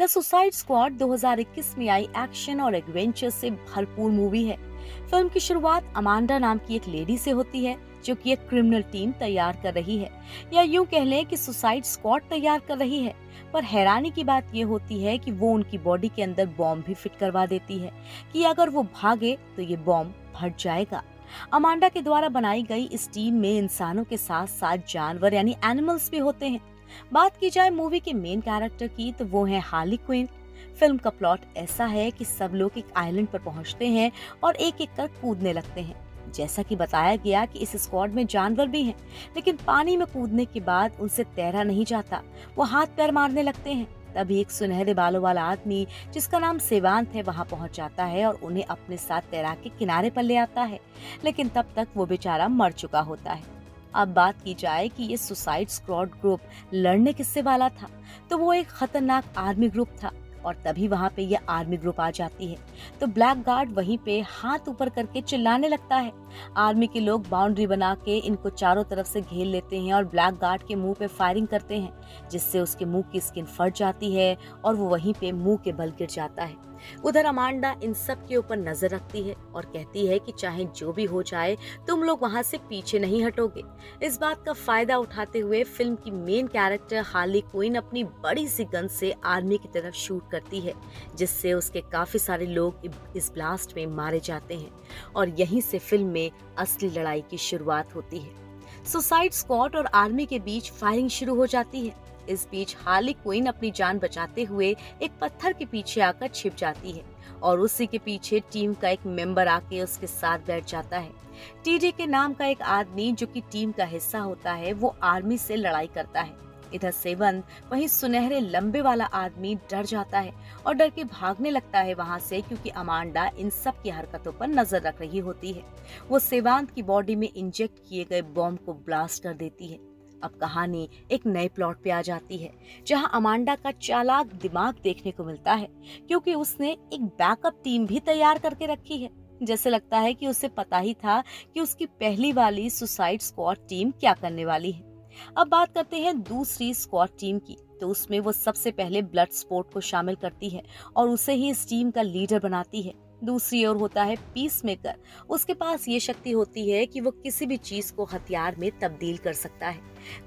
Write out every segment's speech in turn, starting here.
The suicide squad 2021 में आई action और adventure से भरपूर मूवी है। फिल्म की शुरुआत अमांडा नाम की एक लेडी से होती है जो कि एक क्रिमिनल टीम तैयार कर रही है, या यूं कह लें कि सुसाइड स्क्वाड तैयार कर रही है। पर हैरानी की बात ये होती है कि वो उनकी बॉडी के अंदर बॉम्ब भी फिट करवा देती है कि अगर वो भागे तो ये बॉम्ब फट जाएगा। अमांडा के द्वारा बनाई गई इस टीम में इंसानों के साथ साथ जानवर यानी एनिमल्स भी होते हैं। बात की जाए मूवी के मेन कैरेक्टर की तो वो है हार्ली क्विन। फिल्म का प्लॉट ऐसा है कि सब लोग एक आइलैंड पर पहुंचते हैं और एक एक कर कूदने लगते हैं। जैसा कि बताया गया कि इस स्क्वाड में जानवर भी हैं, लेकिन पानी में कूदने के बाद उनसे तैरा नहीं जाता, वो हाथ पैर मारने लगते हैं। तभी एक सुनहरे बालों वाला आदमी जिसका नाम सेवांत है वहां पहुंच जाता है और उन्हें अपने साथ तैरा के किनारे पर ले आता है, लेकिन तब तक वो बेचारा मर चुका होता है। अब बात की जाए कि ये सुसाइड स्क्वाड ग्रुप लड़ने किससे वाला था, तो वो एक खतरनाक आर्मी ग्रुप था। और तभी वहाँ पे ये आर्मी ग्रुप आ जाती है तो ब्लैक गार्ड वहीं पे हाथ ऊपर करके चिल्लाने लगता है। आर्मी के लोग बाउंड्री बना के इनको चारों तरफ से घेर लेते हैं और ब्लैक गार्ड के मुंह पे फायरिंग करते हैं, जिससे उसके मुंह की स्किन फट जाती है और वो वहीं पे मुंह के बल गिर जाता है। उधर अमांडा इन सब के ऊपर नजर रखती है और कहती है कि चाहे जो भी हो जाए तुम लोग वहाँ से पीछे नहीं हटोगे। इस बात का फायदा उठाते हुए फिल्म की मेन कैरेक्टर हार्ली क्विन अपनी बड़ी सी गन से आर्मी की तरफ शूट करती है, जिससे उसके काफी सारे लोग इस ब्लास्ट में मारे जाते हैं और यहीं से फिल्म में असली लड़ाई की शुरुआत होती है। सुसाइड स्क्वाड और आर्मी के बीच फायरिंग शुरू हो जाती है। इस बीच हार्ली क्विन अपनी जान बचाते हुए एक पत्थर के पीछे आकर छिप जाती है और उसी के पीछे टीम का एक मेंबर आके उसके साथ बैठ जाता है। टीजे के नाम का एक आदमी जो कि टीम का हिस्सा होता है वो आर्मी से लड़ाई करता है। इधर सेवन वहीं सुनहरे लंबे वाला आदमी डर जाता है और डर के भागने लगता है वहां से, क्योंकि अमांडा इन सब की हरकतों पर नजर रख रही होती है। वो सेवांत की बॉडी में इंजेक्ट किए गए बॉम्ब को ब्लास्ट कर देती है। अब कहानी एक नए प्लॉट पे आ जाती है जहां अमांडा का चालाक दिमाग देखने को मिलता है, क्योंकि उसने एक बैकअप टीम भी तैयार करके रखी है। जैसे लगता है कि उसे पता ही था कि उसकी पहली वाली सुसाइड स्क्वाड टीम क्या करने वाली है। अब बात करते हैं दूसरी स्क्वाड टीम की, तो उसमें वो सबसे पहले ब्लड स्पोर्ट को शामिल करती है और उसे ही इस टीम का लीडर बनाती है। दूसरी ओर होता है पीस मेकर। उसके पास ये शक्ति होती है कि वो किसी भी चीज को हथियार में तब्दील कर सकता है।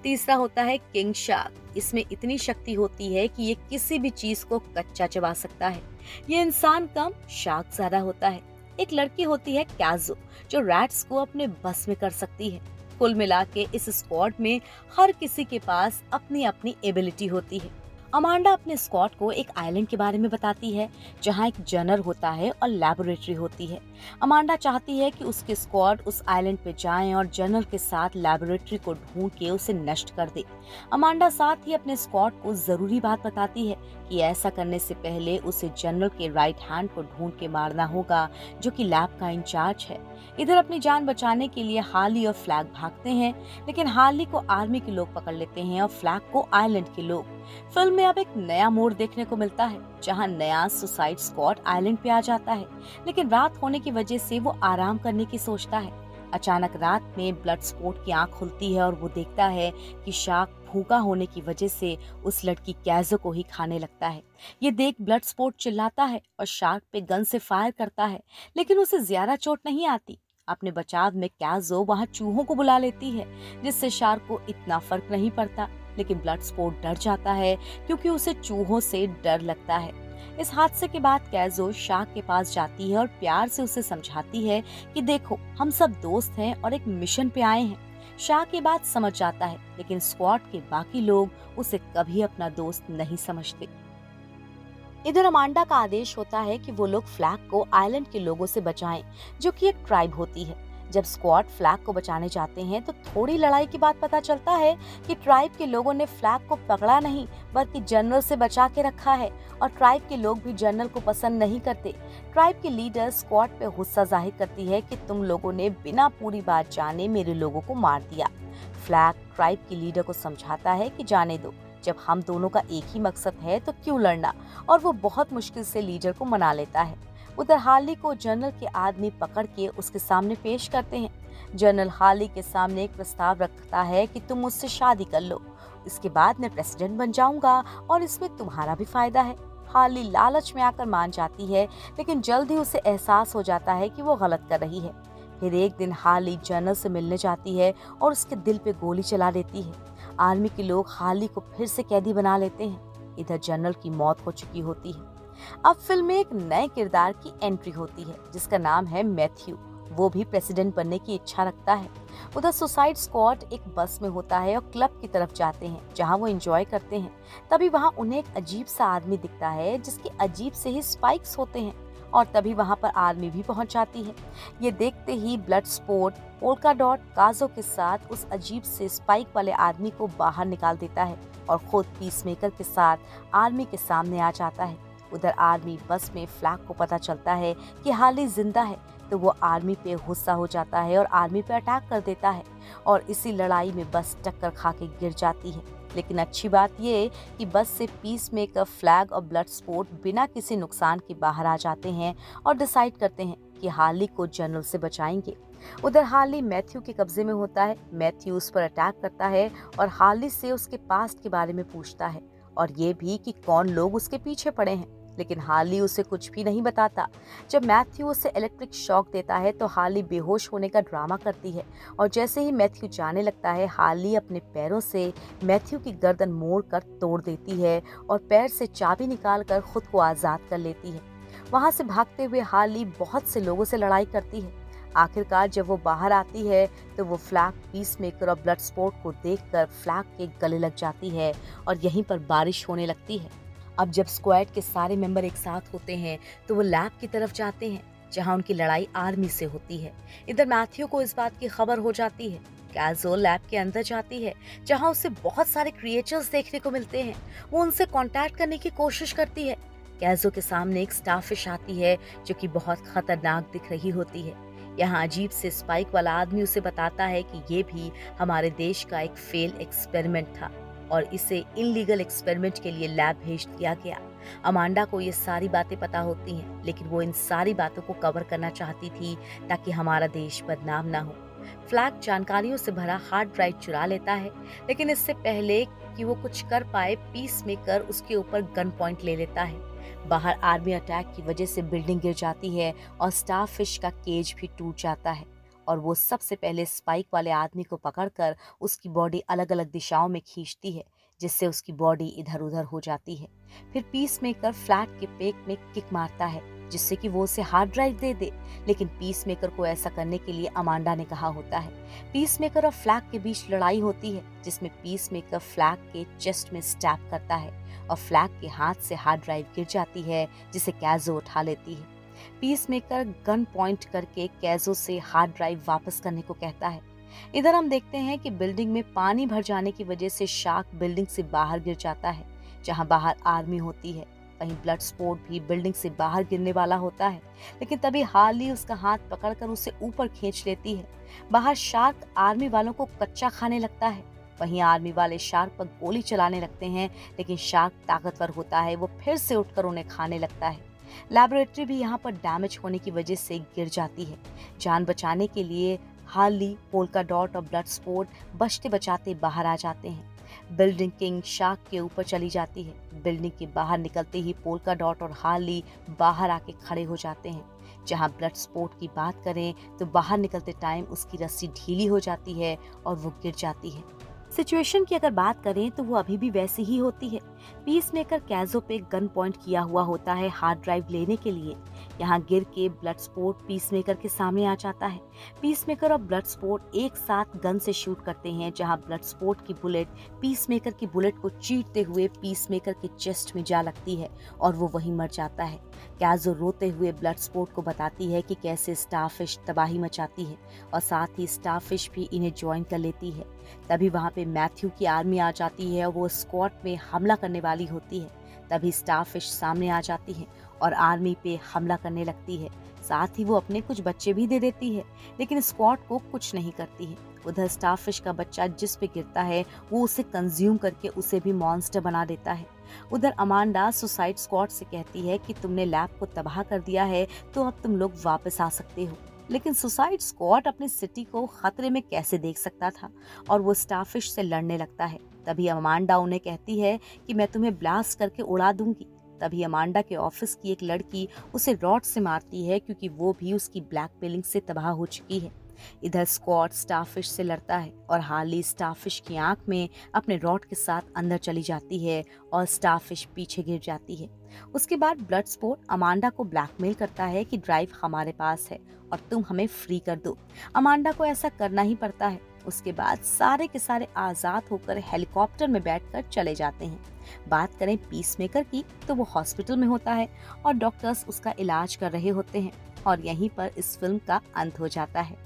तीसरा होता है किंग शार्क। इसमें इतनी शक्ति होती है कि ये किसी भी चीज को कच्चा चबा सकता है। ये इंसान कम शार्क ज्यादा होता है। एक लड़की होती है कैज़ो जो रैट्स को अपने बस में कर सकती है। कुल मिला के इस स्क्वाड में हर किसी के पास अपनी अपनी एबिलिटी होती है। अमांडा अपने स्क्वाड को एक आइलैंड के बारे में बताती है जहां एक जनरल होता है और लैबोरेटरी होती है। अमांडा चाहती है कि उसके स्क्वाड उस आइलैंड पे जाएं और जनरल के साथ लैबोरेटरी को ढूंढ के उसे नष्ट कर दे। अमांडा साथ ही अपने स्क्वाड को जरूरी बात बताती है कि ऐसा करने से पहले उसे जनरल के राइट हैंड को ढूंढ के मारना होगा जो कि लैब का इंचार्ज है। इधर अपनी जान बचाने के लिए हार्ली और फ्लैग भागते हैं, लेकिन हार्ली को आर्मी के लोग पकड़ लेते हैं और फ्लैग को आइलैंड के लोग। फिल्म में अब एक नया मोड़ देखने को मिलता है जहां नया सुसाइड स्क्वाड आइलैंड पे आ जाता है, लेकिन रात होने की वजह से वो आराम करने की सोचता है। अचानक रात में ब्लड स्पोर्ट की आंख खुलती है और वो देखता है कि शार्क भूखा होने की वजह से उस लड़की कैज़ो को ही खाने लगता है। ये देख ब्लड स्पोर्ट चिल्लाता है और शार्क पे गन से फायर करता है, लेकिन उसे ज्यादा चोट नहीं आती। अपने बचाव में कैज़ो वहां चूहों को बुला लेती है, जिससे शार्क को इतना फर्क नहीं पड़ता, लेकिन ब्लड स्पोर्ट डर जाता है क्योंकि उसे चूहों से डर लगता है। इस हादसे के बाद कैज़ो शार्क के पास जाती है और प्यार से उसे समझाती है कि देखो हम सब दोस्त हैं और एक मिशन पे आए हैं। शार्क ये बात समझ जाता है, लेकिन स्क्वाड के बाकी लोग उसे कभी अपना दोस्त नहीं समझते। इधर अमांडा का आदेश होता है कि वो लोग फ्लैग को आइलैंड के लोगों से बचाएं, जो कि एक ट्राइब होती है। जब स्क्वाड फ्लैग को बचाने जाते हैं तो थोड़ी लड़ाई के बाद पता चलता है कि ट्राइब के लोगों ने फ्लैग को पकड़ा नहीं बल्कि जनरल से बचा के रखा है, और ट्राइब के लोग भी जनरल को पसंद नहीं करते। ट्राइब की लीडर स्क्वाड पे गुस्सा जाहिर करती है कि तुम लोगों ने बिना पूरी बात जाने मेरे लोगों को मार दिया। फ्लैग ट्राइब की लीडर को समझाता है कि जाने दो, जब हम दोनों का एक ही मकसद है तो क्यों लड़ना, और वो बहुत मुश्किल से लीडर को मना लेता है। उधर हार्ली को जनरल के आदमी पकड़ के उसके सामने पेश करते हैं। जनरल हार्ली के सामने एक प्रस्ताव रखता है कि तुम मुझसे शादी कर लो, इसके बाद मैं प्रेसिडेंट बन जाऊंगा और इसमें तुम्हारा भी फायदा है। हार्ली लालच में आकर मान जाती है, लेकिन जल्द ही उसे एहसास हो जाता है कि वो गलत कर रही है। फिर एक दिन हार्ली जनरल से मिलने जाती है और उसके दिल पे गोली चला देती है। आर्मी के लोग हार्ली को फिर से कैदी बना लेते हैं। इधर जनरल की मौत हो चुकी होती है। अब फिल्म में एक नए किरदार की एंट्री होती है जिसका नाम है मैथ्यू। वो भी प्रेसिडेंट बनने की इच्छा रखता है। उधर सुसाइड स्क्वाड एक बस में होता है और क्लब की तरफ जाते हैं जहां वो एंजॉय करते हैं। तभी वहां उन्हें एक अजीब सा आदमी दिखता है जिसके अजीब से ही स्पाइक्स होते हैं, और तभी वहां पर आर्मी भी पहुंच जाती है। ये देखते ही ब्लड स्पोर्ट पोल्का डॉट काजो के साथ उस अजीब से स्पाइक वाले आदमी को बाहर निकाल देता है और खुद पीसमेकर के साथ आर्मी के सामने आ जाता है। उधर आर्मी बस में फ्लैग को पता चलता है कि हार्ली जिंदा है, तो वो आर्मी पे गुस्सा हो जाता है और आर्मी पे अटैक कर देता है, और इसी लड़ाई में बस टक्कर खा के गिर जाती है। लेकिन अच्छी बात ये कि बस से पीसमेकर, फ्लैग और ब्लड स्पोर्ट बिना किसी नुकसान के बाहर आ जाते हैं और डिसाइड करते हैं कि हार्ली को जनरल से बचाएंगे। उधर हार्ली मैथ्यू के कब्जे में होता है। मैथ्यू उस पर अटैक करता है और हार्ली से उसके पास्ट के बारे में पूछता है, और ये भी कि कौन लोग उसके पीछे पड़े हैं। लेकिन हार्ली उसे कुछ भी नहीं बताता। जब मैथ्यू उसे इलेक्ट्रिक शॉक देता है तो हार्ली बेहोश होने का ड्रामा करती है, और जैसे ही मैथ्यू जाने लगता है हार्ली अपने पैरों से मैथ्यू की गर्दन मोड़कर तोड़ देती है और पैर से चाबी निकालकर खुद को आजाद कर लेती है। वहां से भागते हुए हार्ली बहुत से लोगों से लड़ाई करती है। आखिरकार जब वो बाहर आती है तो वो फ्लैग, पीसमेकर और ब्लड स्पोर्ट को देखकर फ्लैग के गले लग जाती है और यहीं पर बारिश होने लगती है। अब जब स्क्वाड के सारे मेंबर एक साथ होते हैं तो वो लैब की तरफ जाते हैं जहां उनकी लड़ाई आर्मी से होती है। इधर मैथ्यू को इस बात की खबर हो जाती है। कैज़ो लैब के अंदर जाती है जहां उसे बहुत सारे क्रिएचर्स देखने को मिलते हैं। वो उनसे कांटेक्ट करने की कोशिश करती है। कैज़ो के सामने एक स्टारफिश आती है जो कि बहुत खतरनाक दिख रही होती है। यहाँ अजीब से स्पाइक वाला आदमी उसे बताता है कि ये भी हमारे देश का एक फेल एक्सपेरिमेंट था और इसे इनलीगल एक्सपेरिमेंट के लिए लैब भेज दिया गया। अमांडा को ये सारी बातें पता होती हैं, लेकिन वो इन सारी बातों को कवर करना चाहती थी ताकि हमारा देश बदनाम ना हो। फ्लैग जानकारियों से भरा हार्ड ड्राइव चुरा लेता है, लेकिन इससे पहले कि वो कुछ कर पाए पीसमेकर उसके ऊपर गन पॉइंट ले लेता है। बाहर आर्मी अटैक की वजह से बिल्डिंग गिर जाती है और स्टारफिश का केज भी टूट जाता है, और वो सबसे पहले स्पाइक वाले आदमी को पकड़कर उसकी बॉडी अलग अलग दिशाओं में खींचती है, जिससे उसकी बॉडी इधर उधर हो जाती है। फिर पीसमेकर फ्लैग के पेट में किक मारता है जिससे कि वो उसे हार्ड ड्राइव दे दे, लेकिन पीसमेकर को ऐसा करने के लिए अमांडा ने कहा होता है। पीसमेकर और फ्लैग के बीच लड़ाई होती है जिसमें पीसमेकर फ्लैग के चेस्ट में स्टैब करता है और फ्लैग के हाथ से हार्ड ड्राइव गिर जाती है जिसे कैज़ो उठा लेती है। पीसमेकर गन पॉइंट करके कैज़ो से हार्ड ड्राइव वापस करने को कहता है। इधर हम देखते हैं कि बिल्डिंग में पानी भर जाने की वजह से शार्क बिल्डिंग से बाहर गिर जाता है जहां बाहर आर्मी होती है। वहीं ब्लड स्पोर्ट भी बिल्डिंग से बाहर गिरने वाला होता है, लेकिन तभी हार्ली उसका हाथ पकड़कर उसे ऊपर खींच लेती है। बाहर शार्क आर्मी वालों को कच्चा खाने लगता है। वहीं आर्मी वाले शार्क पर गोली चलाने लगते हैं, लेकिन शार्क ताकतवर होता है, वो फिर से उठकर उन्हें खाने लगता है। लैबोरेटरी भी यहाँ पर डैमेज होने की वजह से गिर जाती है। जान बचाने के लिए हार्ली, पोल्का डॉट और ब्लड स्पोर्ट बचते बचाते बाहर आ जाते हैं। बिल्डिंग किंग शार्क के ऊपर चली जाती है। बिल्डिंग के बाहर निकलते ही पोल्का डॉट और हार्ली बाहर आके खड़े हो जाते हैं। जहां ब्लड स्पोर्ट की बात करें तो बाहर निकलते टाइम उसकी रस्सी ढीली हो जाती है और वो गिर जाती है। सिचुएशन की अगर बात करें तो वो अभी भी वैसी ही होती है। पीसमेकर कैज़ो पे गन पॉइंट किया हुआ होता है हार्ड ड्राइव लेने के लिए। यहाँ गिर के ब्लड स्पोर्ट पीसमेकर के सामने आ जाता है। पीसमेकर और ब्लड स्पोर्ट एक साथ गन से शूट करते हैं, जहाँ ब्लड स्पोर्ट की बुलेट पीसमेकर की बुलेट को चीरते हुए पीसमेकर के चेस्ट में जा लगती है और वो वहीं मर जाता है। कैज़ो रोते हुए ब्लड स्पोर्ट को बताती है कि कैसे स्टारफिश तबाही मचाती है और साथ ही स्टारफिश भी इन्हें ज्वाइन कर लेती है। तभी वहाँ पे मैथ्यू की आर्मी आ जाती है और वो स्क्वाड में हमला करने वाली होती है। तभी स्टारफिश सामने आ जाती है और आर्मी पे हमला करने लगती है। साथ ही वो अपने कुछ बच्चे भी दे देती है, लेकिन स्क्वाड को कुछ नहीं करती है। उधर स्टारफिश का बच्चा जिस पे गिरता है वो उसे कंज्यूम करके उसे भी मॉन्स्टर बना देता है। उधर अमांडा सुसाइड स्क्वाड से कहती है कि तुमने लैब को तबाह कर दिया है तो अब तुम लोग वापस आ सकते हो। लेकिन सुसाइड स्क्वाड अपनी सिटी को खतरे में कैसे देख सकता था और वो स्टारफिश से लड़ने लगता है। तभी अमांडा उन्हें कहती है कि मैं तुम्हें ब्लास्ट करके उड़ा दूंगी। तभी अमांडा के ऑफिस की एक लड़की उसे रॉड से मारती है क्योंकि वो भी उसकी ब्लैकमेलिंग से तबाह हो चुकी है। इधर स्कॉट स्टारफिश से लड़ता है और हार्ली स्टारफिश की आंख में अपने रॉड के साथ अंदर चली जाती है और स्टारफिश पीछे गिर जाती है। उसके बाद ब्लडस्पोर्ट अमांडा को ब्लैकमेल करता है कि ड्राइव हमारे पास है और तुम हमें फ्री कर दो। अमांडा को ऐसा करना ही पड़ता है। उसके बाद सारे के सारे आजाद होकर हेलीकॉप्टर में बैठकर चले जाते हैं। बात करें पीसमेकर की तो वो हॉस्पिटल में होता है और डॉक्टर्स उसका इलाज कर रहे होते हैं और यहीं पर इस फिल्म का अंत हो जाता है।